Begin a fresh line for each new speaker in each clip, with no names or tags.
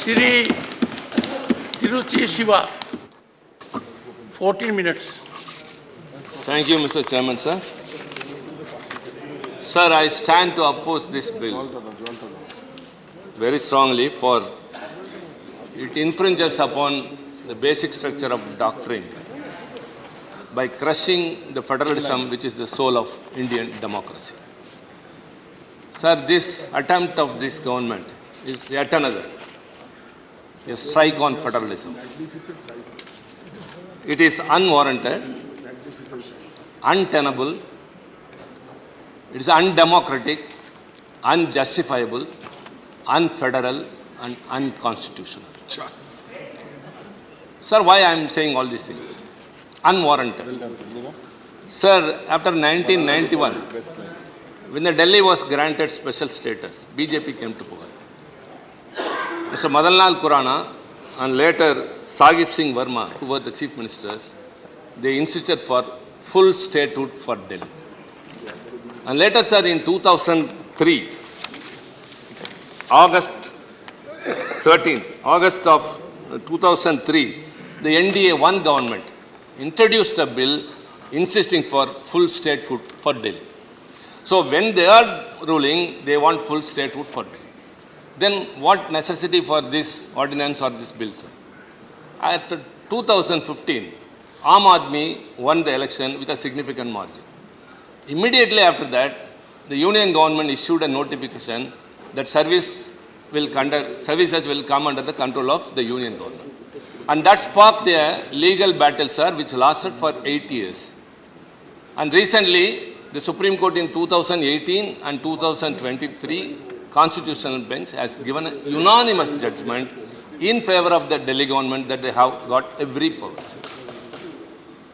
Sri Tiruchi Siva, 14 minutes.
Thank you, Mr. Chairman, sir. Sir, I stand to oppose this bill very strongly, for it infringes upon the basic structure of doctrine by crushing the federalism which is the soul of Indian democracy. Sir, this attempt of this government is yet another a strike on federalism. It is unwarranted, untenable, it is undemocratic, unjustifiable, unfederal, and unconstitutional. Sir, why I am saying all these things? Unwarranted. Sir, after 1991, when the Delhi was granted special status, BJP came to power. Mr. Madanlal Khurana and later Sahib Singh Verma, who were the chief ministers, they insisted for full statehood for Delhi. And later, sir, in 2003, August of 2003, the NDA one government introduced a bill insisting for full statehood for Delhi. So when they are ruling, they want full statehood for Delhi. Then what necessity for this ordinance or this bill, sir? At 2015, Aam Aadmi won the election with a significant margin. Immediately after that, the union government issued a notification that services will come under the control of the union government. And that sparked a legal battle, sir, which lasted for 8 years. And recently, the Supreme Court in 2018 and 2023 Constitutional Bench has given a unanimous judgment in favor of the Delhi government that they have got every power.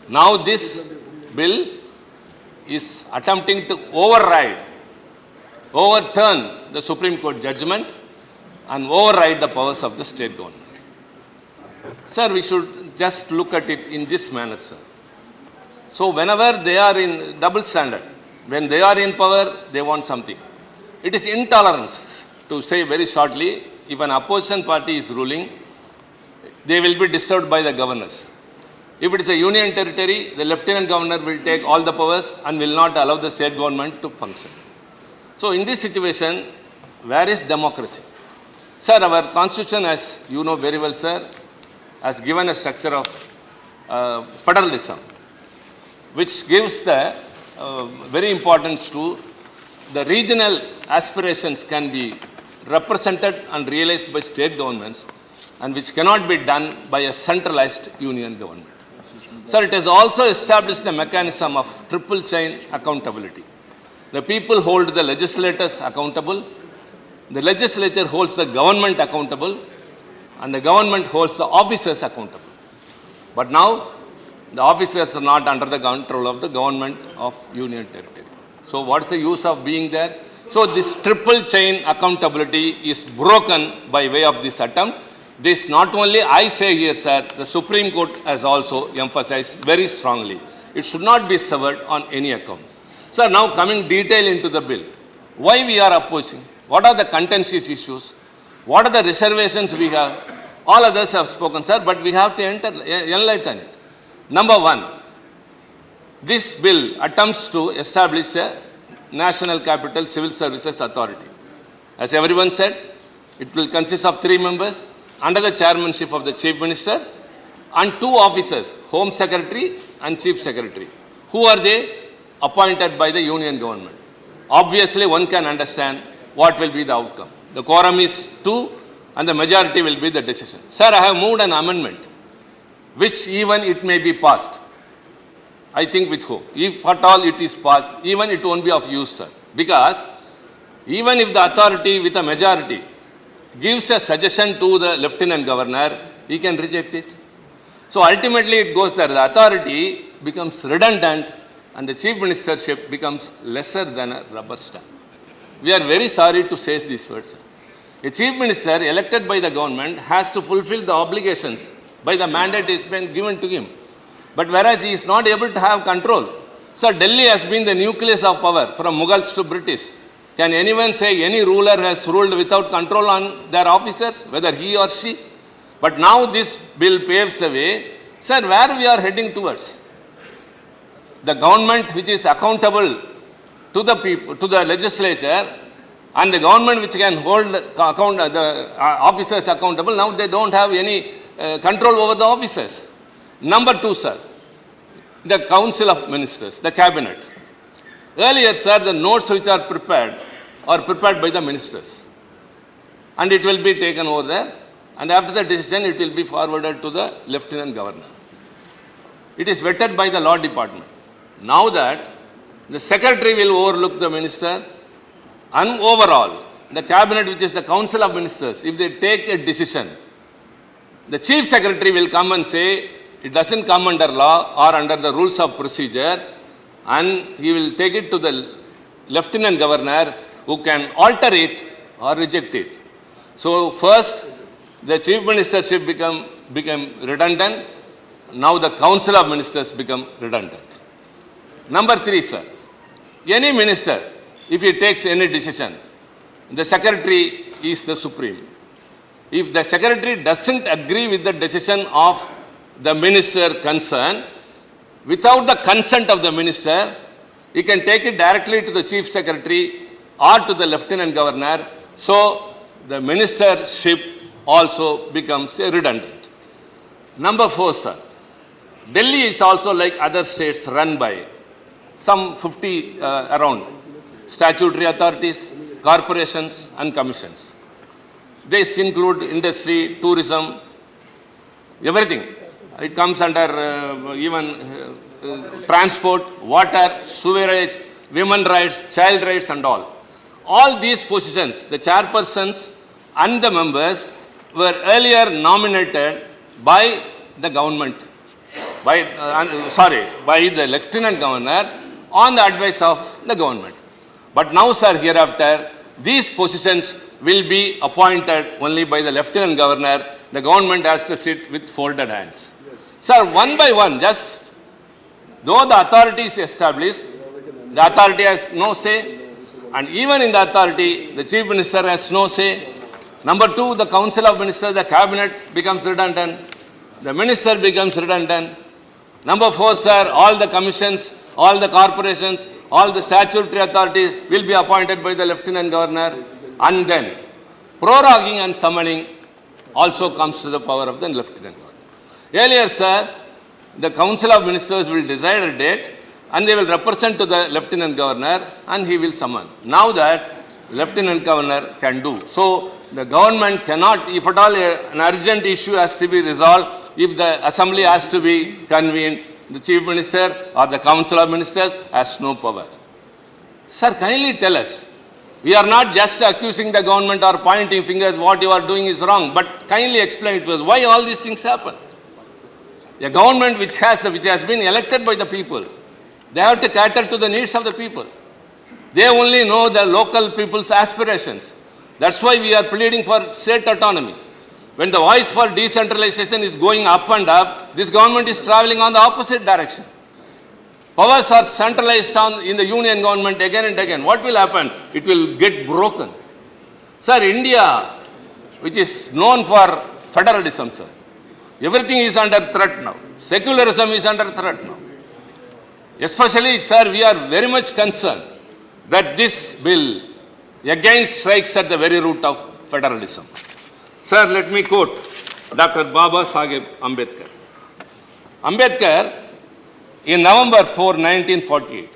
Now this bill is attempting to overturn the Supreme Court judgment and override the powers of the state government. Sir, we should just look at it in this manner, sir. So whenever they are in double standard, when they are in power, they want something. It is intolerance, to say very shortly, if an opposition party is ruling, they will be disturbed by the governors. If it is a union territory, the lieutenant governor will take all the powers and will not allow the state government to function. So in this situation, where is democracy? Sir, our constitution, as you know very well, sir, has given a structure of federalism, which gives the very importance to the regional aspirations can be represented and realized by state governments, and which cannot be done by a centralized union government. Sir, it has also established a mechanism of triple chain accountability. The people hold the legislators accountable, the legislature holds the government accountable, and the government holds the officers accountable. But now, the officers are not under the control of the government of union territory. So what's the use of being there? So this triple chain accountability is broken by way of this attempt. This not only I say here, sir, the Supreme Court has also emphasized very strongly. It should not be severed on any account. Sir, now coming detail into the bill. Why we are opposing? What are the contentious issues? What are the reservations we have? All others have spoken, sir, but we have to enlighten it. Number one, this bill attempts to establish a National Capital Civil Services Authority. As everyone said, it will consist of 3 members under the chairmanship of the Chief Minister and 2 officers, Home Secretary and Chief Secretary. Who are they? Appointed by the Union government. Obviously, one can understand what will be the outcome. The quorum is 2 and the majority will be the decision. Sir, I have moved an amendment which even it may be passed. I think with hope. If at all it is passed, even it won't be of use, sir. Because even if the authority with a majority gives a suggestion to the lieutenant governor, he can reject it. So ultimately it goes there. The authority becomes redundant and the chief ministership becomes lesser than a rubber stamp. We are very sorry to say these words, sir. A chief minister elected by the government has to fulfill the obligations by the mandate is been given to him. But whereas he is not able to have control. Sir, Delhi has been the nucleus of power from Mughals to British. Can anyone say any ruler has ruled without control on their officers, whether he or she? But now this bill paves the way. Sir, where we are heading towards? The government which is accountable to the people, to the legislature, and the government which can hold the officers accountable, now they don't have any control over the officers. Number two, sir, the Council of Ministers, the Cabinet. Earlier, sir, the notes which are prepared by the ministers. And it will be taken over there. And after the decision, it will be forwarded to the Lieutenant Governor. It is vetted by the Law Department. Now that the Secretary will overlook the minister, and overall, the Cabinet, which is the Council of Ministers, if they take a decision, the Chief Secretary will come and say, it doesn't come under law or under the rules of procedure, and he will take it to the Lieutenant Governor, who can alter it or reject it. So first, the Chief Ministership became redundant. Now the Council of Ministers become redundant. Number three, sir, any minister, if he takes any decision, the Secretary is the supreme. If the Secretary doesn't agree with the decision of the minister concerned, without the consent of the minister, he can take it directly to the Chief Secretary or to the Lieutenant Governor. So the ministership also becomes redundant. Number four, sir, Delhi is also like other states run by some 50 around statutory authorities, corporations and commissions. This include industry, tourism, everything. It comes under even transport, water, sewerage, women rights, child rights and all. All these positions, the chairpersons and the members were earlier nominated by the government, by the Lieutenant Governor on the advice of the government. But now, sir, hereafter, these positions will be appointed only by the Lieutenant Governor. The government has to sit with folded hands. Yes. Sir, one by one, just though the authority is established, the authority has no say. And even in the authority, the Chief Minister has no say. Number two, the Council of Ministers, the Cabinet becomes redundant. The Minister becomes redundant. Number four, sir, all the commissions, all the corporations, all the statutory authorities will be appointed by the Lieutenant Governor. And then, proroguing and summoning also comes to the power of the Lieutenant Governor. Earlier, sir, the Council of Ministers will decide a date and they will represent to the Lieutenant Governor and he will summon. Now that Lieutenant Governor can do. So the government cannot, if at all an urgent issue has to be resolved, if the assembly has to be convened, the Chief Minister or the Council of Ministers has no power. Sir, kindly tell us. We are not just accusing the government or pointing fingers, what you are doing is wrong, but kindly explain to us why all these things happen. A government which has been elected by the people, they have to cater to the needs of the people. They only know the local people's aspirations. That's why we are pleading for state autonomy. When the voice for decentralization is going up and up, this government is traveling on the opposite direction. Powers are centralized in the union government again and again. What will happen? It will get broken. Sir, India, which is known for federalism, sir, everything is under threat now. Secularism is under threat now. Especially, sir, we are very much concerned that this bill again strikes at the very root of federalism. Sir, let me quote Dr. Baba Saheb Ambedkar. Ambedkar, in November 4, 1948,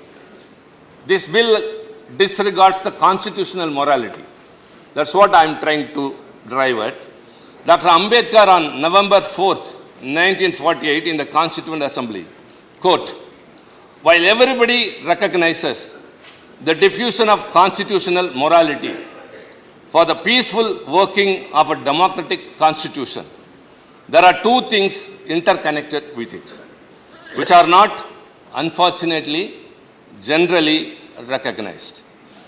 this bill disregards the constitutional morality. That's what I'm trying to drive at. Dr. Ambedkar on November 4th, 1948 in the Constituent Assembly, quote, while everybody recognizes the diffusion of constitutional morality for the peaceful working of a democratic constitution, there are two things interconnected with it, which are not, unfortunately, generally recognized.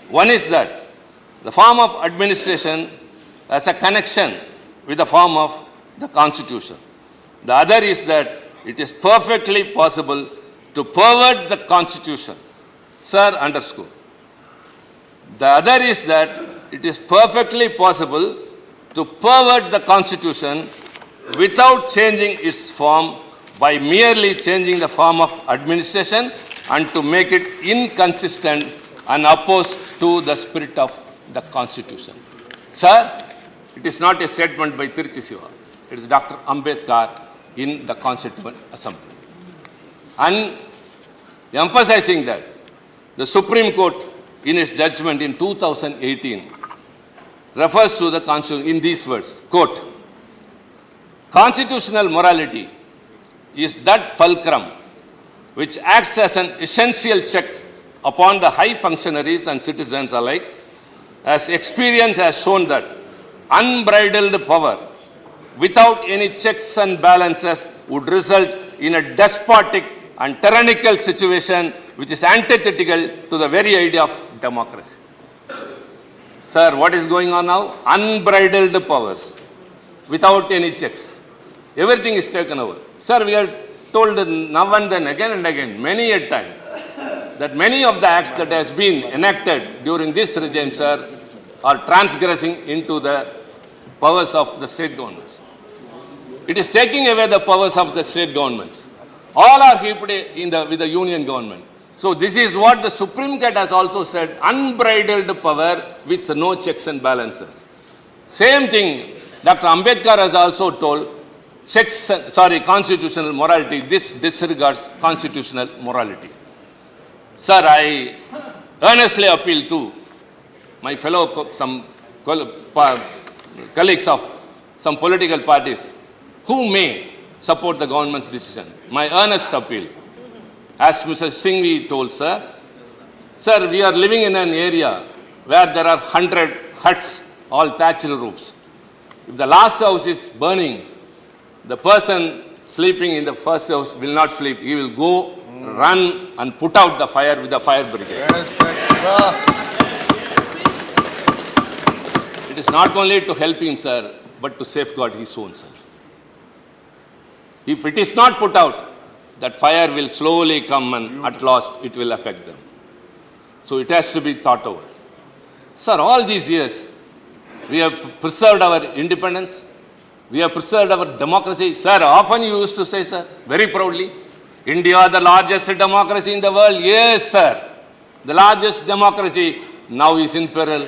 One is that the form of administration has a connection with the form of the Constitution. The other is that it is perfectly possible to pervert the Constitution. Sir, underscore. The other is that it is perfectly possible to pervert the constitution without changing its form by merely changing the form of administration and to make it inconsistent and opposed to the spirit of the constitution. Sir, it is not a statement by Tiruchi Siva. It is Dr. Ambedkar in the Constituent Assembly. And emphasizing that, the Supreme Court in its judgment in 2018 refers to the Constitution in these words, quote, constitutional morality is that fulcrum which acts as an essential check upon the high functionaries and citizens alike, as experience has shown that unbridled power without any checks and balances would result in a despotic and tyrannical situation which is antithetical to the very idea of democracy. Sir, what is going on now? Unbridled powers without any checks. Everything is taken over. Sir, we are told now and then, again and again, many a time, that many of the acts that has been enacted during this regime, sir, are transgressing into the powers of the state governments. It is taking away the powers of the state governments. All are heaped with the union government. So this is what the Supreme Court has also said, unbridled power with no checks and balances. Same thing, Dr. Ambedkar has also told, constitutional morality, this disregards constitutional morality. Sir, I earnestly appeal to my fellow colleagues of some political parties who may support the government's decision. My earnest appeal, as Mr. Singhvi told, sir, we are living in an area where there are 100 huts, all thatched roofs. If the last house is burning, the person sleeping in the first house will not sleep. He will go, run and put out the fire with the fire brigade. Yes, it is not only to help him, sir, but to safeguard his own self. If it is not put out, that fire will slowly come and at last it will affect them. So it has to be thought over. Sir, all these years, we have preserved our independence. We have preserved our democracy. Sir, often you used to say, sir, very proudly, India, the largest democracy in the world. Yes, sir. The largest democracy now is in peril.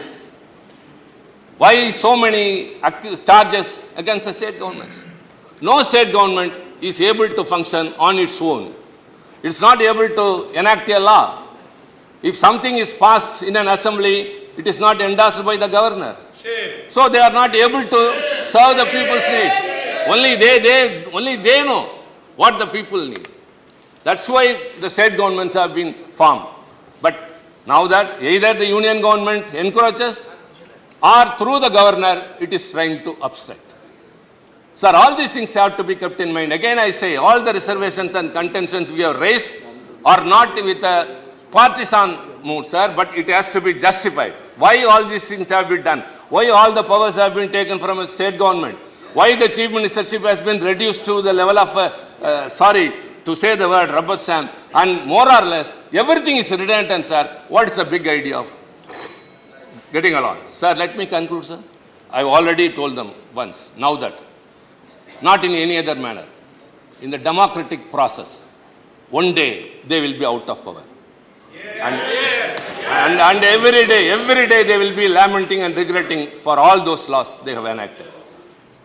Why so many charges against the state governments? No state government is able to function on its own. It's not able to enact a law. If something is passed in an assembly, it is not endorsed by the governor. So they are not able to serve the people's needs. Only they know what the people need. That's why the state governments have been formed. But now that either the union government encourages or through the governor, it is trying to obstruct. Sir, all these things have to be kept in mind. Again, I say, all the reservations and contentions we have raised are not with a partisan mood, sir, but it has to be justified. Why all these things have been done? Why all the powers have been taken from a state government? Why the chief ministership has been reduced to the level of, to say the word rubber stamp, and more or less, everything is redundant, sir. What is the big idea of getting along? Sir, let me conclude, sir. I have already told them once, now that, not in any other manner. In the democratic process, one day they will be out of power. And every day they will be lamenting and regretting for all those laws they have enacted.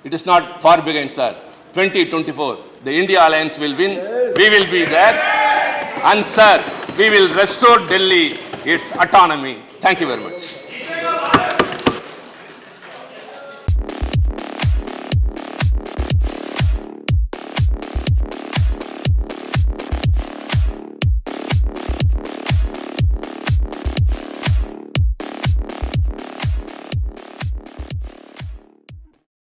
It is not far behind, sir. 2024, the India Alliance will win. We will be there. And, sir, we will restore Delhi its autonomy. Thank you very much.